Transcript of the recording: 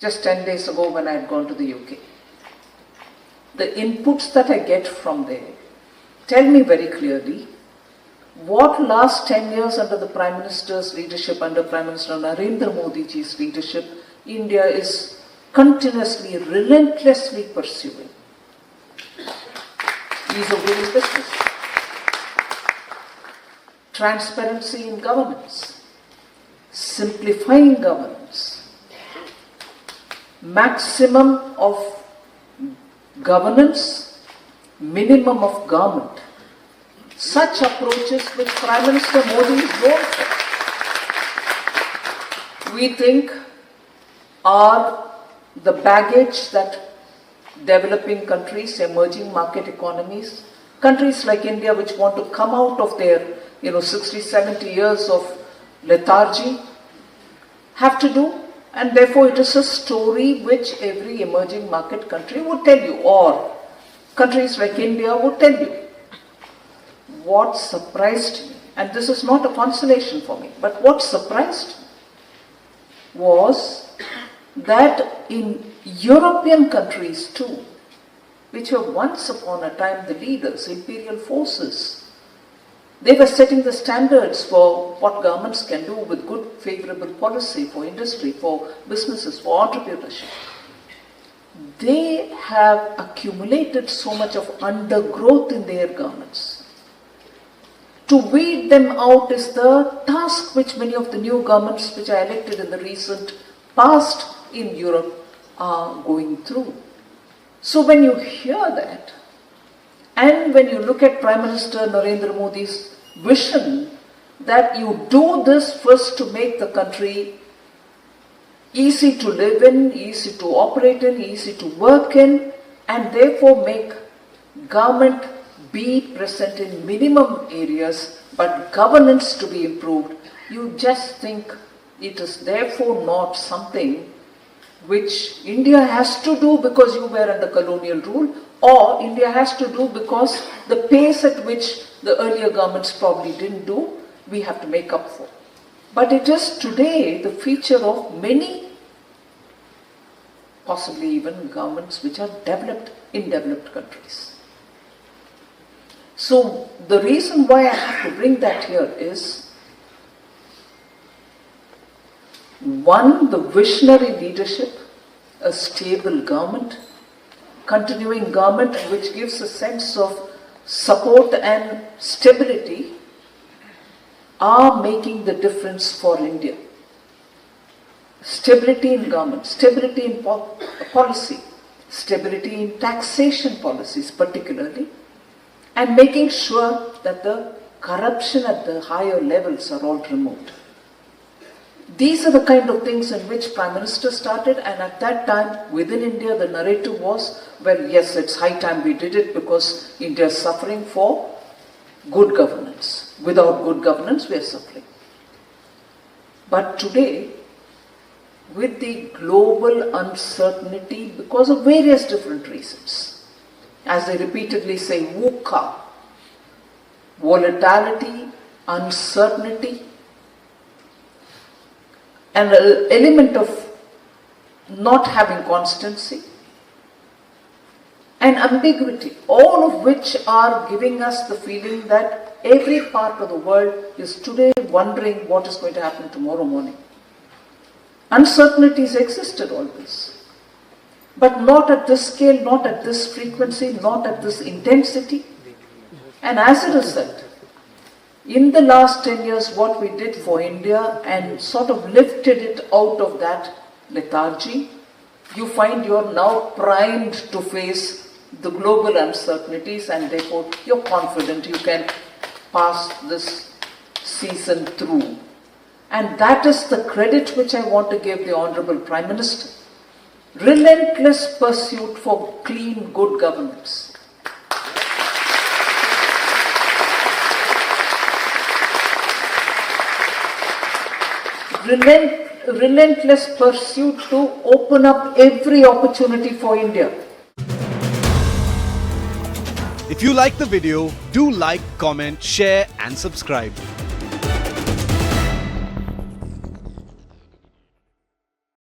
just 10 days ago when I had gone to the UK. The inputs that I get from there tell me very clearly what last 10 years under the Prime Minister's leadership, under Prime Minister Narendra Modi's leadership, India is continuously, relentlessly pursuing. Ease of doing business, transparency in governance, simplifying governance, maximum of governance, minimum of government. Such approaches which Prime Minister Modi is known for, we think are the baggage that developing countries, emerging market economies, countries like India which want to come out of their 60, 70 years of lethargy have to do, and therefore it is a story which every emerging market country would tell you, or countries like India would tell you. What surprised me, and this is not a consolation for me, but what surprised me was that in European countries too, which were once upon a time the leaders, imperial forces, they were setting the standards for what governments can do with good, favorable policy for industry, for businesses, for entrepreneurship. They have accumulated so much of undergrowth in their governments. To weed them out is the task which many of the new governments which are elected in the recent past in Europe are going through. So when you hear that, and when you look at Prime Minister Narendra Modi's vision that you do this first to make the country easy to live in, easy to operate in, easy to work in, and therefore make government be present in minimum areas, but governance to be improved, you just think it is therefore not something which India has to do because you were under colonial rule, or India has to do because the pace at which the earlier governments probably didn't do, we have to make up for. But it is today the feature of many, possibly even governments which are developed in developed countries. So the reason why I have to bring that here is, one, the visionary leadership, a stable government, continuing government which gives a sense of support and stability are making the difference for India. Stability in government, stability in policy, stability in taxation policies particularly, and making sure that the corruption at the higher levels are all removed. These are the kind of things in which Prime Minister started, and at that time within India the narrative was, well, yes, it's high time we did it because India is suffering for good governance. Without good governance we are suffering. But today, with the global uncertainty because of various different reasons, as they repeatedly say, VUCA, volatility, uncertainty, and an element of not having constancy, and ambiguity, all of which are giving us the feeling that every part of the world is today wondering what is going to happen tomorrow morning. Uncertainties existed always, but not at this scale, not at this frequency, not at this intensity. And as a result, in the last 10 years, what we did for India and sort of lifted it out of that lethargy, you find you're now primed to face the global uncertainties, and therefore you're confident you can pass this season through. And that is the credit which I want to give the Honorable Prime Minister. Relentless pursuit for clean, good governance. Relentless pursuit to open up every opportunity for India. If you like the video, do like, comment, share and subscribe.